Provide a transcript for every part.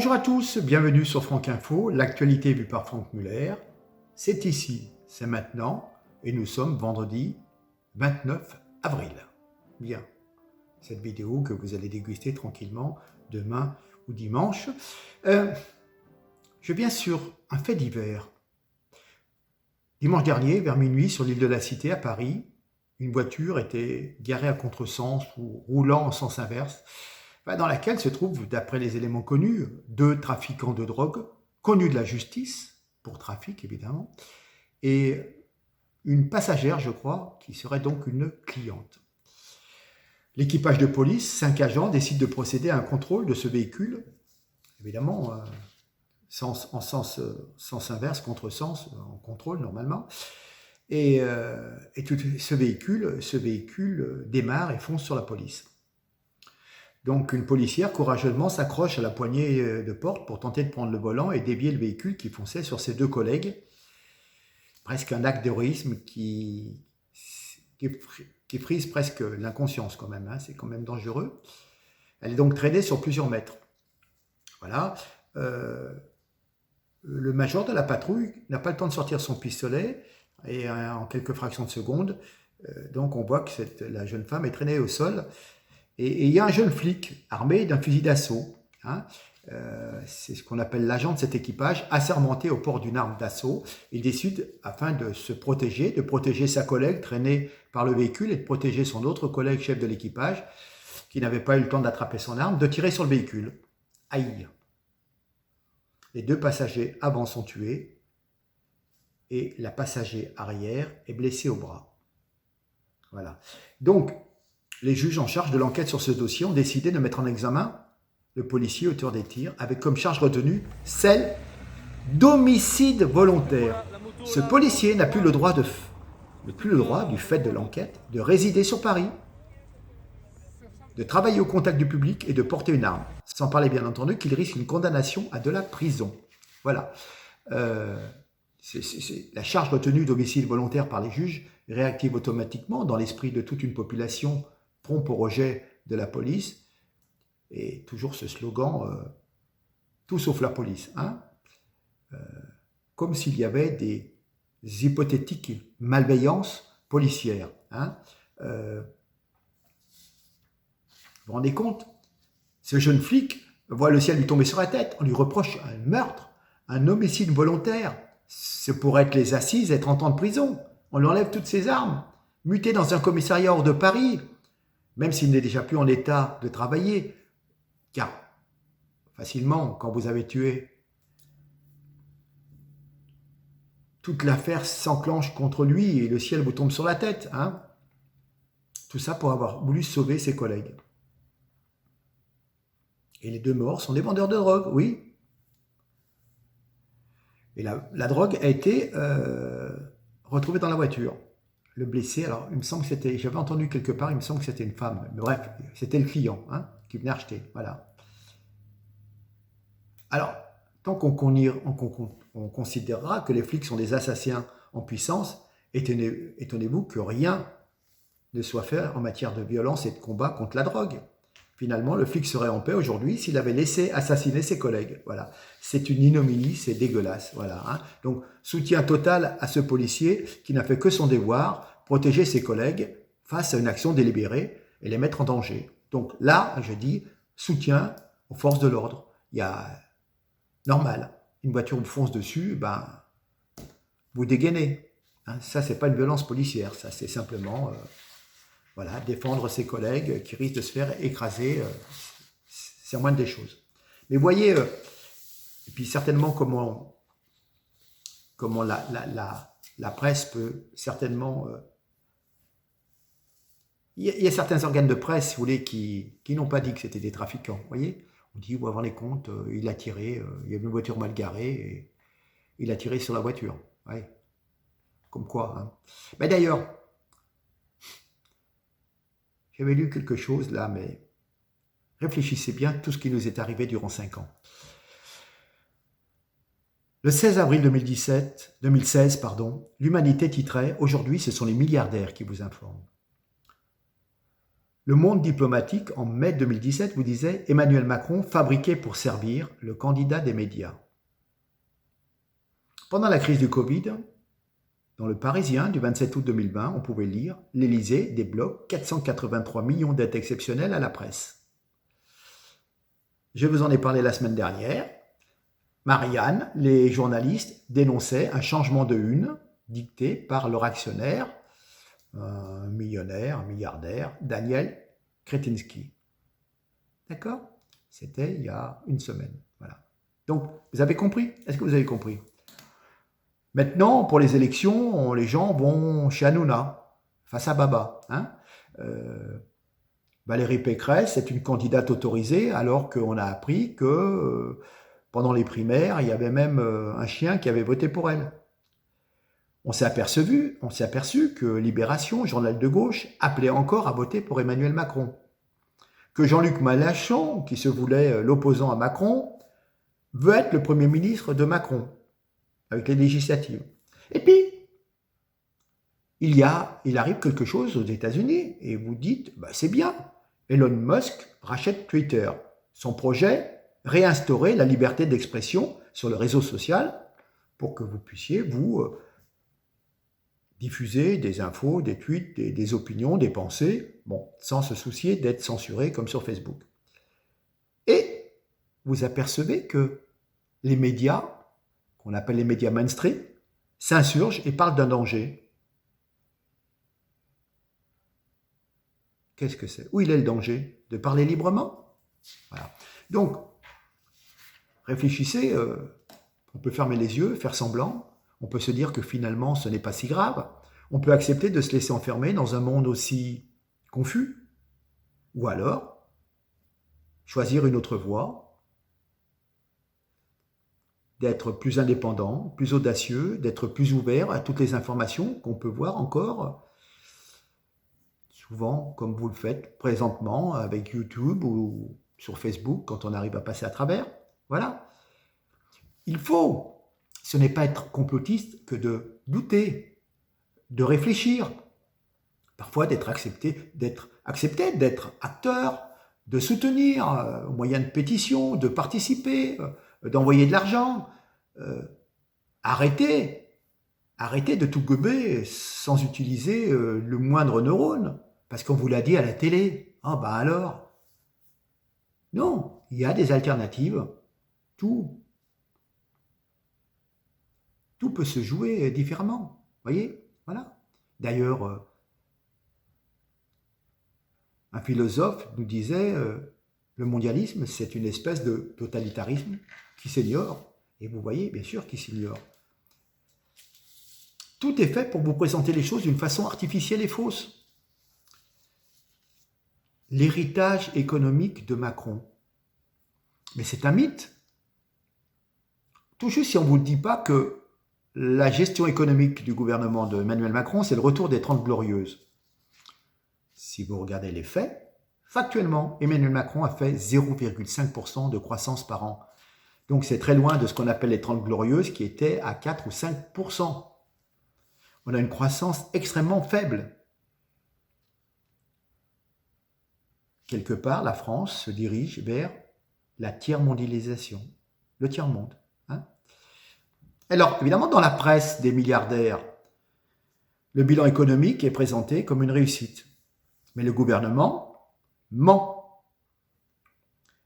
Bonjour à tous, bienvenue sur Franck Info, l'actualité vue par Franck Muller. C'est ici, c'est maintenant, et nous sommes vendredi 29 avril. Bien, cette vidéo que vous allez déguster tranquillement demain ou dimanche. Je viens sur un fait divers. Dimanche dernier, vers minuit, sur l'île de la Cité à Paris, une voiture était garée à contresens ou roulant en sens inverse, dans laquelle se trouvent, d'après les éléments connus, 2 trafiquants de drogue, connus de la justice, pour trafic évidemment, et une passagère, je crois, qui serait donc une cliente. L'équipage de police, 5 agents, décide de procéder à un contrôle de ce véhicule, évidemment, en sens inverse, contresens, en contrôle normalement, et tout ce véhicule démarre et fonce sur la police. Donc une policière courageusement s'accroche à la poignée de porte pour tenter de prendre le volant et dévier le véhicule qui fonçait sur ses 2 collègues. Presque un acte d'héroïsme qui frise presque l'inconscience quand même, hein, c'est quand même dangereux. Elle est donc traînée sur plusieurs mètres. Voilà. Le major de la patrouille n'a pas le temps de sortir son pistolet et en quelques fractions de secondes, donc on voit que la jeune femme est traînée au sol. Et il y a un jeune flic armé d'un fusil d'assaut, hein, c'est ce qu'on appelle l'agent de cet équipage, assermenté au port d'une arme d'assaut. Il décide, afin de se protéger, de protéger sa collègue traînée par le véhicule et de protéger son autre collègue chef de l'équipage, qui n'avait pas eu le temps d'attraper son arme, de tirer sur le véhicule. Aïe! Les 2 passagers avant sont tués et la passager arrière est blessée au bras. Voilà. Donc, les juges en charge de l'enquête sur ce dossier ont décidé de mettre en examen le policier auteur des tirs avec comme charge retenue celle d'homicide volontaire. Ce policier n'a plus le droit du fait de l'enquête, de résider sur Paris, de travailler au contact du public et de porter une arme. Sans parler bien entendu qu'il risque une condamnation à de la prison. Voilà. La charge retenue d'homicide volontaire par les juges réactive automatiquement dans l'esprit de toute une population prompt au rejet de la police, et toujours ce slogan tout sauf la police, hein, comme s'il y avait des hypothétiques malveillances policières. Hein. Vous vous rendez compte? Ce jeune flic voit le ciel lui tomber sur la tête, on lui reproche un meurtre, un homicide volontaire, ce pourrait être les assises, être en temps de prison, on lui enlève toutes ses armes, muté dans un commissariat hors de Paris, même s'il n'est déjà plus en état de travailler, car facilement, quand vous avez tué, toute l'affaire s'enclenche contre lui et le ciel vous tombe sur la tête. Hein. Tout ça pour avoir voulu sauver ses collègues. Et les 2 morts sont des vendeurs de drogue, oui. Et la drogue a été retrouvée dans la voiture. Le blessé, alors il me semble que c'était, j'avais entendu quelque part, il me semble que c'était une femme. Mais bref, c'était le client, hein, qui venait acheter, voilà. Alors, tant qu'on considérera que les flics sont des assassins en puissance, étonnez-vous que rien ne soit fait en matière de violence et de combat contre la drogue. Finalement, le flic serait en paix aujourd'hui s'il avait laissé assassiner ses collègues. Voilà, c'est une ignominie, c'est dégueulasse. Voilà. Hein. Donc, soutien total à ce policier qui n'a fait que son devoir, protéger ses collègues face à une action délibérée et les mettre en danger. Donc là, je dis soutien aux forces de l'ordre. Il y a normal, une voiture vous fonce dessus, vous dégainez. Hein. Ça, c'est pas une violence policière, ça, c'est simplement voilà, défendre ses collègues qui risquent de se faire écraser, c'est la moindre des choses. Mais voyez, et puis certainement comment la presse peut certainement... Il y a certains organes de presse, si vous voulez, qui n'ont pas dit que c'était des trafiquants, vous voyez. On dit, vous avez les comptes, il a tiré, il y avait une voiture mal garée, et il a tiré sur la voiture. Ouais. Comme quoi. Hein. Mais d'ailleurs, j'avais lu quelque chose là, mais réfléchissez bien à tout ce qui nous est arrivé durant 5 ans. Le 16 avril 2016, l'Humanité titrait « Aujourd'hui, ce sont les milliardaires qui vous informent ». Le Monde diplomatique, en mai 2017, vous disait « Emmanuel Macron, fabriqué pour servir, le candidat des médias ». Pendant la crise du Covid, dans le Parisien du 27 août 2020, on pouvait lire « L'Élysée débloque 483 millions d'aides exceptionnelles à la presse ». Je vous en ai parlé la semaine dernière. Marianne, les journalistes dénonçaient un changement de une dicté par leur actionnaire, un millionnaire, un milliardaire, Daniel Kretinsky. D'accord? C'était il y a une semaine. Voilà. Donc, vous avez compris? Est-ce que vous avez compris? Maintenant, pour les élections, les gens vont chez Hanouna, face à Baba. Hein? Valérie Pécresse est une candidate autorisée, alors qu'on a appris que pendant les primaires, il y avait même un chien qui avait voté pour elle. On s'est aperçu que Libération, journal de gauche, appelait encore à voter pour Emmanuel Macron. Que Jean-Luc Mélenchon, qui se voulait l'opposant à Macron, veut être le Premier ministre de Macron, avec les législatives. Et puis, il arrive quelque chose aux États-Unis, et vous dites, bah, c'est bien, Elon Musk rachète Twitter. Son projet, réinstaurer la liberté d'expression sur le réseau social pour que vous puissiez vous diffuser des infos, des tweets, des opinions, des pensées, bon, sans se soucier d'être censuré comme sur Facebook. Et vous apercevez que les médias, qu'on appelle les médias mainstream, s'insurgent et parlent d'un danger. Qu'est-ce que c'est? Où il est le danger? De parler librement? Voilà. Donc, réfléchissez, on peut fermer les yeux, faire semblant, on peut se dire que finalement ce n'est pas si grave, on peut accepter de se laisser enfermer dans un monde aussi confus, ou alors choisir une autre voie, d'être plus indépendant, plus audacieux, d'être plus ouvert à toutes les informations qu'on peut voir encore, souvent comme vous le faites présentement avec YouTube ou sur Facebook quand on arrive à passer à travers. Voilà. Il faut, ce n'est pas être complotiste que de douter, de réfléchir, parfois d'être accepté, d'être acteur, de soutenir au moyen de pétitions, de participer, d'envoyer de l'argent. Arrêtez de tout gober sans utiliser le moindre neurone, parce qu'on vous l'a dit à la télé. Ah ben alors? Non, il y a des alternatives. Tout peut se jouer différemment. Voyez? Voilà. D'ailleurs, un philosophe nous disait le mondialisme, c'est une espèce de totalitarisme qui s'ignore. Et vous voyez, bien sûr, qu'il s'ignore. Tout est fait pour vous présenter les choses d'une façon artificielle et fausse. L'héritage économique de Macron. Mais c'est un mythe. Tout juste si on ne vous dit pas que la gestion économique du gouvernement de Emmanuel Macron, c'est le retour des 30 glorieuses. Si vous regardez les faits, factuellement, Emmanuel Macron a fait 0,5% de croissance par an. Donc c'est très loin de ce qu'on appelle les 30 glorieuses qui étaient à 4 ou 5%. On a une croissance extrêmement faible. Quelque part, la France se dirige vers la tiers-mondialisation, le tiers-monde. Hein. Alors, évidemment, dans la presse des milliardaires, le bilan économique est présenté comme une réussite. Mais le gouvernement ment.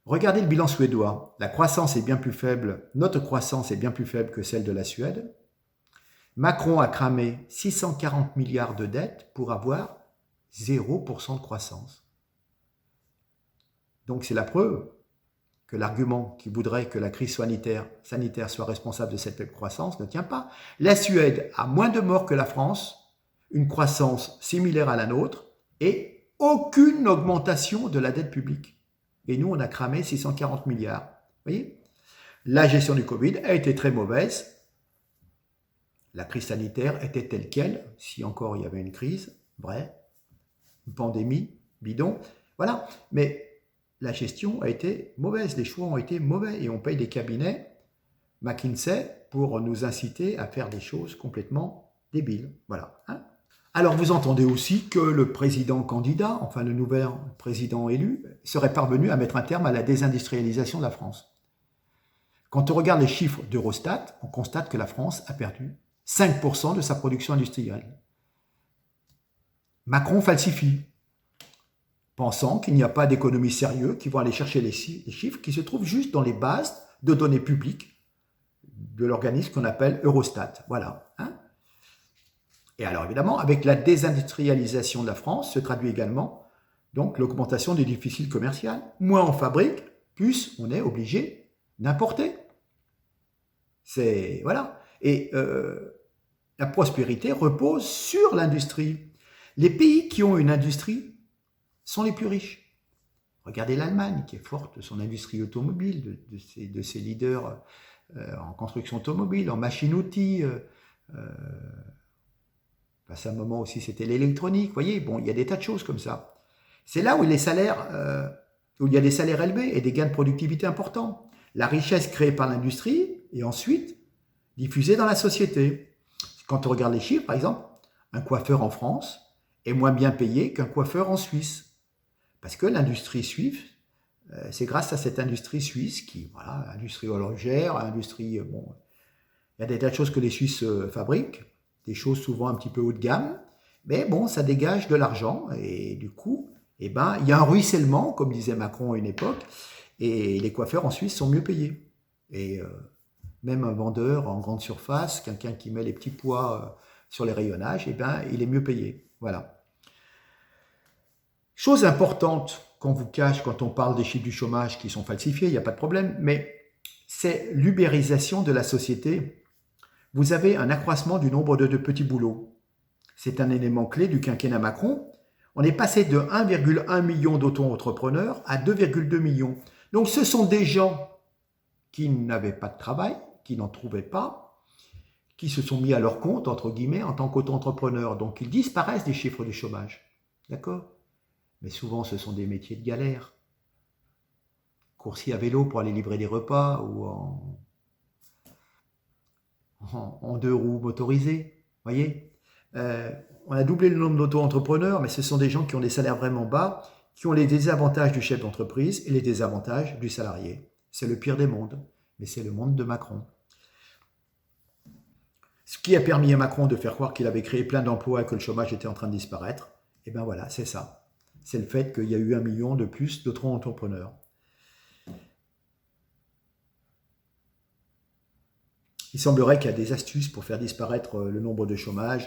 Regardez le bilan suédois. La croissance est bien plus faible, notre croissance est bien plus faible que celle de la Suède. Macron a cramé 640 milliards de dettes pour avoir 0% de croissance. Donc c'est la preuve que l'argument qui voudrait que la crise sanitaire soit responsable de cette faible croissance ne tient pas. La Suède a moins de morts que la France, une croissance similaire à la nôtre et aucune augmentation de la dette publique. Et nous, on a cramé 640 milliards. Vous voyez? La gestion du Covid a été très mauvaise. La crise sanitaire était telle qu'elle, si encore il y avait une crise, vrai, une pandémie, bidon, voilà. Mais la gestion a été mauvaise, les choix ont été mauvais et on paye des cabinets McKinsey pour nous inciter à faire des choses complètement débiles. Voilà. Hein. Alors vous entendez aussi que le président candidat, enfin le nouvel président élu, serait parvenu à mettre un terme à la désindustrialisation de la France. Quand on regarde les chiffres d'Eurostat, on constate que la France a perdu 5% de sa production industrielle. Macron falsifie, pensant qu'il n'y a pas d'économies sérieuses qui vont aller chercher les chiffres qui se trouvent juste dans les bases de données publiques de l'organisme qu'on appelle Eurostat. Voilà. Et alors évidemment, avec la désindustrialisation de la France, se traduit également donc l'augmentation des déficits commerciaux. Moins on fabrique, plus on est obligé d'importer. C'est voilà. Et la prospérité repose sur l'industrie. Les pays qui ont une industrie sont les plus riches. Regardez l'Allemagne, qui est forte de son industrie automobile, de ses leaders en construction automobile, en machines-outils. À un moment aussi, c'était l'électronique. Vous voyez, bon, il y a des tas de choses comme ça. C'est là où les salaires, où il y a des salaires élevés et des gains de productivité importants. La richesse créée par l'industrie et ensuite diffusée dans la société. Quand on regarde les chiffres, par exemple, un coiffeur en France est moins bien payé qu'un coiffeur en Suisse. Parce que l'industrie suisse, c'est grâce à cette industrie suisse qui, voilà, industrie horlogère, industrie, bon, il y a des tas de choses que les Suisses fabriquent, des choses souvent un petit peu haut de gamme, mais bon, ça dégage de l'argent et du coup, eh ben, il y a un ruissellement, comme disait Macron à une époque, et les coiffeurs en Suisse sont mieux payés. Et même un vendeur en grande surface, quelqu'un qui met les petits pois sur les rayonnages, eh ben, il est mieux payé. Voilà. Chose importante qu'on vous cache quand on parle des chiffres du chômage qui sont falsifiés, il n'y a pas de problème, mais c'est l'ubérisation de la société. Vous avez un accroissement du nombre de petits boulots. C'est un élément clé du quinquennat Macron. On est passé de 1,1 million d'auto-entrepreneurs à 2,2 millions. Donc ce sont des gens qui n'avaient pas de travail, qui n'en trouvaient pas, qui se sont mis à leur compte, entre guillemets, en tant qu'auto-entrepreneurs. Donc ils disparaissent des chiffres du chômage. D'accord ? Mais souvent, ce sont des métiers de galère. Coursier à vélo pour aller livrer des repas ou en deux roues motorisées. Vous voyez, on a doublé le nombre d'auto-entrepreneurs, mais ce sont des gens qui ont des salaires vraiment bas, qui ont les désavantages du chef d'entreprise et les désavantages du salarié. C'est le pire des mondes, mais c'est le monde de Macron. Ce qui a permis à Macron de faire croire qu'il avait créé plein d'emplois et que le chômage était en train de disparaître, et bien voilà, c'est ça. C'est le fait qu'il y a eu 1 million de plus d'auto-entrepreneurs. Il semblerait qu'il y a des astuces pour faire disparaître le nombre de chômeurs,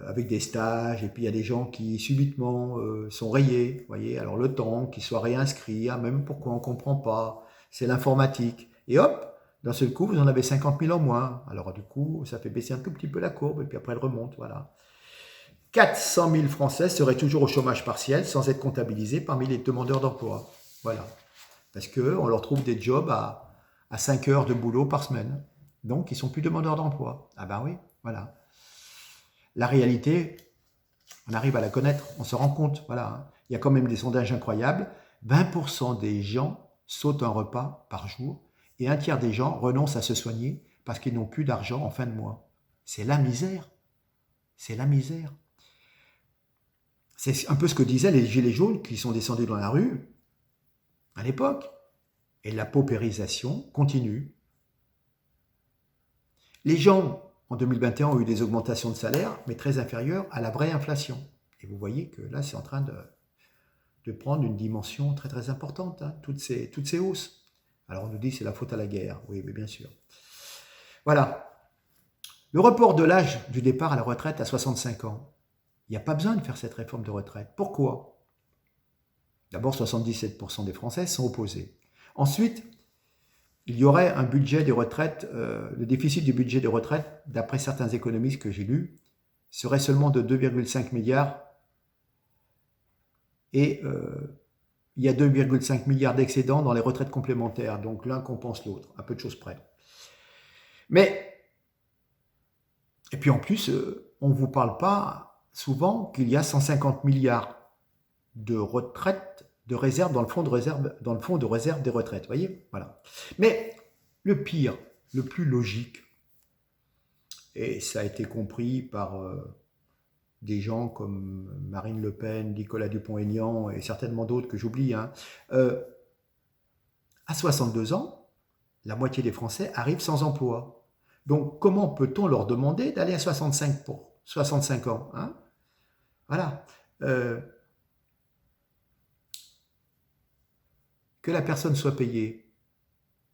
avec des stages, et puis il y a des gens qui subitement sont rayés, vous voyez, alors le temps qu'ils soient réinscrits, même pourquoi on ne comprend pas, c'est l'informatique, et hop, d'un seul coup, vous en avez 50 000 en moins, alors du coup, ça fait baisser un tout petit peu la courbe, et puis après elle remonte, voilà. 400 000 Français seraient toujours au chômage partiel sans être comptabilisés parmi les demandeurs d'emploi. Voilà. Parce qu'on leur trouve des jobs à 5 heures de boulot par semaine. Donc, ils ne sont plus demandeurs d'emploi. Ah ben oui, voilà. La réalité, on arrive à la connaître, on se rend compte. Voilà. Il y a quand même des sondages incroyables. 20% des gens sautent un repas par jour et un tiers des gens renoncent à se soigner parce qu'ils n'ont plus d'argent en fin de mois. C'est la misère. C'est la misère. C'est un peu ce que disaient les gilets jaunes qui sont descendus dans la rue à l'époque. Et la paupérisation continue. Les gens, en 2021, ont eu des augmentations de salaire, mais très inférieures à la vraie inflation. Et vous voyez que là, c'est en train de prendre une dimension très très importante, toutes ces hausses. Alors on nous dit que c'est la faute à la guerre. Oui, mais bien sûr. Voilà. Le report de l'âge du départ à la retraite à 65 ans. Il n'y a pas besoin de faire cette réforme de retraite. Pourquoi ? D'abord, 77% des Français sont opposés. Ensuite, il y aurait un budget des retraites, le déficit du budget des retraites, d'après certains économistes que j'ai lus, serait seulement de 2,5 milliards. Et il y a 2,5 milliards d'excédents dans les retraites complémentaires. Donc l'un compense l'autre, à peu de choses près. Et puis en plus, on ne vous parle pas souvent qu'il y a 150 milliards de retraites, de réserve dans le fonds de réserve des retraites. Vous voyez, voilà. Mais le pire, le plus logique, Et ça a été compris par des gens comme Marine Le Pen, Nicolas Dupont-Aignan et certainement d'autres que j'oublie. Hein. À 62 ans, la moitié des Français arrivent sans emploi. Donc comment peut-on leur demander d'aller à 65 ans, hein? Voilà. Que la personne soit payée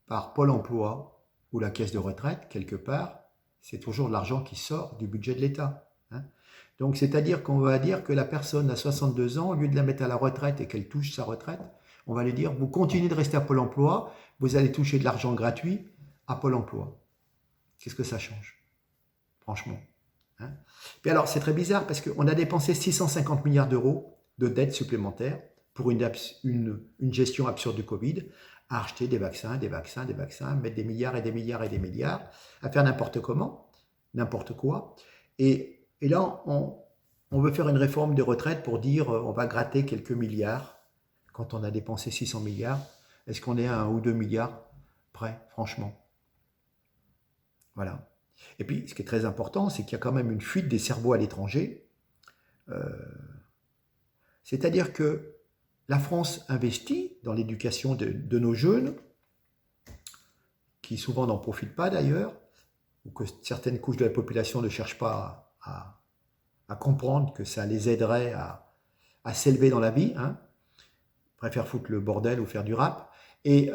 par Pôle emploi ou la caisse de retraite, quelque part, c'est toujours de l'argent qui sort du budget de l'État. Hein. Donc, c'est-à-dire qu'on va dire que la personne à 62 ans, au lieu de la mettre à la retraite et qu'elle touche sa retraite, on va lui dire, vous continuez de rester à Pôle emploi, vous allez toucher de l'argent gratuit à Pôle emploi. Qu'est-ce que ça change? Franchement. Hein. Puis alors, c'est très bizarre parce qu'on a dépensé 650 milliards d'euros de dettes supplémentaires pour une gestion absurde du Covid, à acheter des vaccins, mettre des milliards et des milliards et des milliards, à faire n'importe comment, n'importe quoi. Et là, on veut faire une réforme des retraites pour dire on va gratter quelques milliards quand on a dépensé 600 milliards. Est-ce qu'on est à 1 ou 2 milliards près, franchement? Voilà. Et puis, ce qui est très important, c'est qu'il y a quand même une fuite des cerveaux à l'étranger. C'est-à-dire que la France investit dans l'éducation de nos jeunes, qui souvent n'en profitent pas d'ailleurs, ou que certaines couches de la population ne cherchent pas à comprendre que ça les aiderait à s'élever dans la vie, hein, préfèrent foutre le bordel ou faire du rap. Et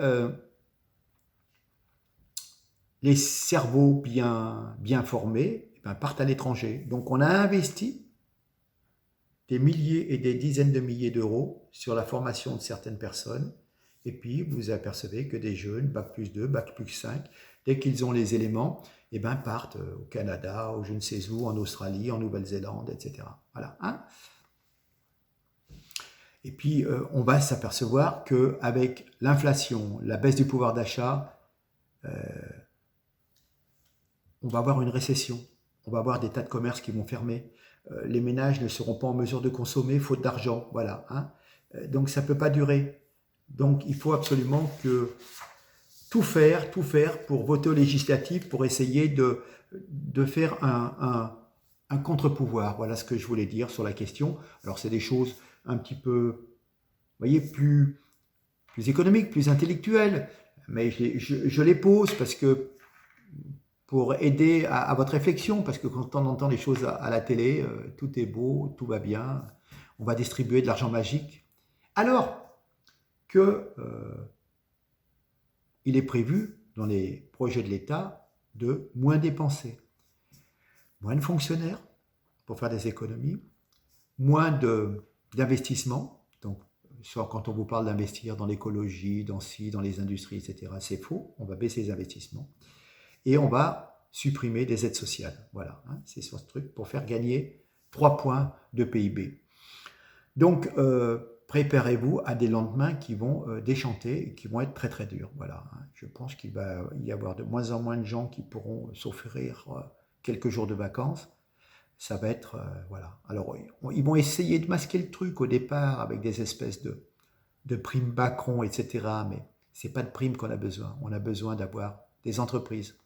les cerveaux bien formés partent à l'étranger. Donc on a investi des milliers et des dizaines de milliers d'euros sur la formation de certaines personnes. Et puis, vous apercevez que des jeunes, Bac+2, Bac+5, dès qu'ils ont les éléments, partent au Canada, ou je ne sais où, en Australie, en Nouvelle-Zélande, etc. Voilà. Hein. Et puis, on va s'apercevoir qu'avec l'inflation, la baisse du pouvoir d'achat, on va avoir une récession. On va avoir des tas de commerces qui vont fermer. Les ménages ne seront pas en mesure de consommer, faute d'argent. Voilà. Hein. Donc, ça ne peut pas durer. Donc, il faut absolument tout faire pour voter aux législatives, pour essayer de faire un contre-pouvoir. Voilà ce que je voulais dire sur la question. Alors, c'est des choses un petit peu, vous voyez, plus économiques, plus intellectuelles. Mais je les pose parce que pour aider à votre réflexion, parce que quand on entend les choses à la télé, tout est beau, tout va bien, on va distribuer de l'argent magique. Alors que il est prévu dans les projets de l'État de moins dépenser, moins de fonctionnaires pour faire des économies, moins d'investissements. Donc, soit quand on vous parle d'investir dans l'écologie, dans les industries, etc., c'est faux, on va baisser les investissements. Et on va supprimer des aides sociales. Voilà, hein, c'est sur ce truc pour faire gagner 3 points de PIB. Donc, préparez-vous à des lendemains qui vont déchanter et qui vont être très très durs. Voilà, hein. Je pense qu'il va y avoir de moins en moins de gens qui pourront s'offrir quelques jours de vacances. Ça va être, voilà. Alors, ils vont essayer de masquer le truc au départ avec des espèces de primes Macron, etc. Mais c'est pas de primes qu'on a besoin. On a besoin d'avoir des entreprises,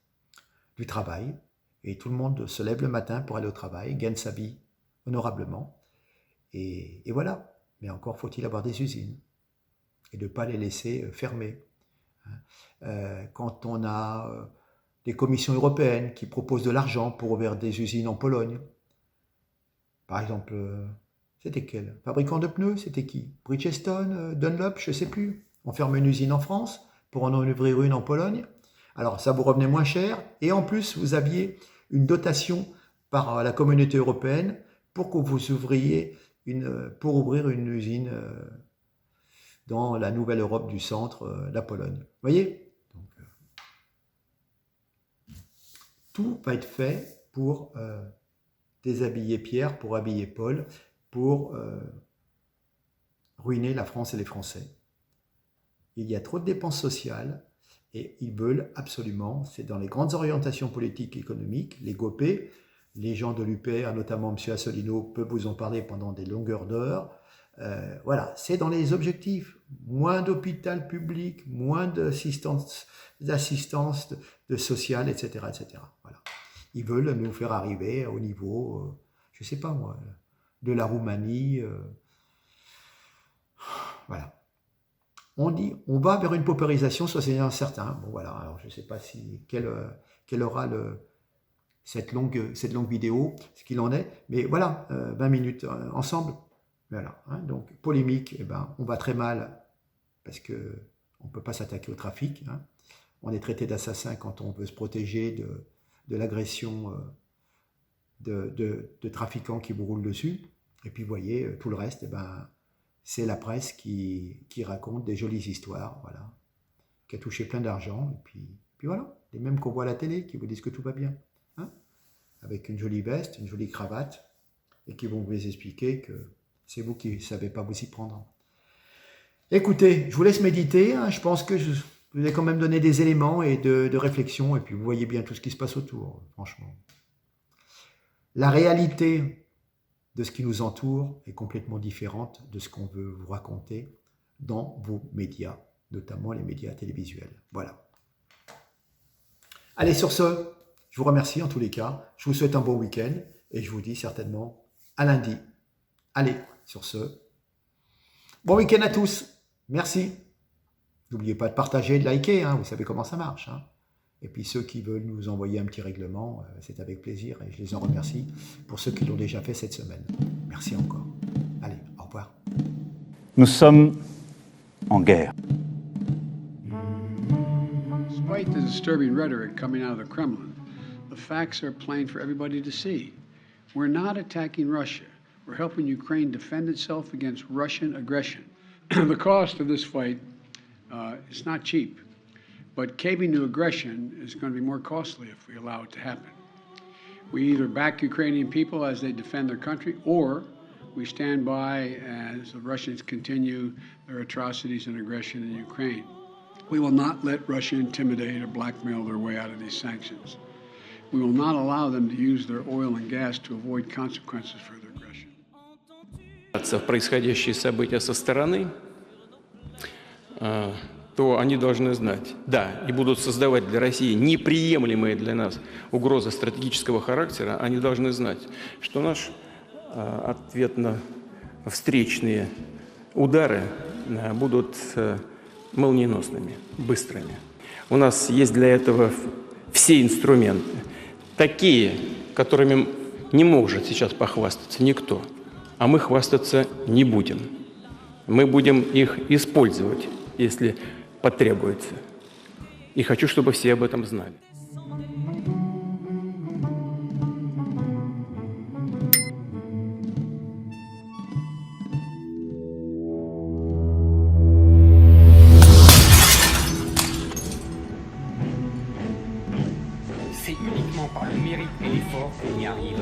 du travail, et tout le monde se lève le matin pour aller au travail, gagne sa vie honorablement, et voilà. Mais encore faut-il avoir des usines, et de ne pas les laisser fermer. Quand on a des commissions européennes qui proposent de l'argent pour ouvrir des usines en Pologne, par exemple, c'était quel fabricant de pneus, c'était qui? Bridgestone, Dunlop, je ne sais plus. On ferme une usine en France pour en ouvrir une en Pologne. Alors, ça vous revenait moins cher, et en plus, vous aviez une dotation par la communauté européenne pour que vous ouvriez pour ouvrir une usine dans la nouvelle Europe du centre, la Pologne. Vous voyez? Donc, tout va être fait pour déshabiller Pierre, pour habiller Paul, pour ruiner la France et les Français. Il y a trop de dépenses sociales. Et ils veulent absolument, c'est dans les grandes orientations politiques et économiques, les GOPÉ, les gens de l'UPR, notamment M. Asselineau, peuvent vous en parler pendant des longueurs d'heures. Voilà, c'est dans les objectifs. Moins d'hôpital public, moins d'assistance de sociale, etc., etc. Voilà. Ils veulent nous faire arriver au niveau, je ne sais pas moi, de la Roumanie. Voilà. On dit, on va vers une paupérisation, ça c'est incertain. Bon voilà, alors je ne sais pas si quelle aura cette longue vidéo, ce qu'il en est, mais voilà, 20 minutes ensemble. Voilà, hein, donc polémique, eh ben, on va très mal parce que on ne peut pas s'attaquer au trafic. Hein. On est traité d'assassin quand on veut se protéger de l'agression de trafiquants qui vous roulent dessus. Et puis vous voyez, tout le reste, eh ben, c'est la presse qui raconte des jolies histoires, voilà, qui a touché plein d'argent, et puis voilà, les mêmes qu'on voit à la télé, qui vous disent que tout va bien, hein, avec une jolie veste, une jolie cravate, et qui vont vous expliquer que c'est vous qui ne savez pas vous y prendre. Écoutez, je vous laisse méditer, hein, je pense que je vous ai quand même donné des éléments et de réflexion, et puis vous voyez bien tout ce qui se passe autour, franchement. La réalité de ce qui nous entoure est complètement différente de ce qu'on veut vous raconter dans vos médias, notamment les médias télévisuels. Voilà. Allez, sur ce, je vous remercie en tous les cas. Je vous souhaite un bon week-end et je vous dis certainement à lundi. Allez, sur ce, bon week-end à tous. Merci. N'oubliez pas de partager, de liker, hein, vous savez comment ça marche. Hein. Et puis ceux qui veulent nous envoyer un petit règlement, c'est avec plaisir et je les en remercie pour ceux qui l'ont déjà fait cette semaine. Merci encore. Allez, au revoir. Nous sommes en guerre. Despite the disturbing rhetoric coming out of the Kremlin, the facts are plain for everybody to see. We're not attacking Russia. We're helping Ukraine defend itself against Russian aggression. The cost of this fight is not cheap. But caving to aggression is going to be more costly if we allow it to happen. We either back Ukrainian people as they defend their country, or we stand by as the Russians continue their atrocities and aggression in Ukraine. We will not let Russia intimidate or blackmail their way out of these sanctions. We will not allow them to use their oil and gas to avoid consequences for their aggression. Происходящие события со стороны, то они должны знать, да, и будут создавать для России неприемлемые для нас угрозы стратегического характера, они должны знать, что наш ответно-встречные удары будут молниеносными, быстрыми. У нас есть для этого все инструменты, такие, которыми не может сейчас похвастаться никто, а мы хвастаться не будем. Мы будем их использовать, если потребуется. И хочу, чтобы все об этом знали. C'est uniquement par le mérite et l'effort qu'on y arrive.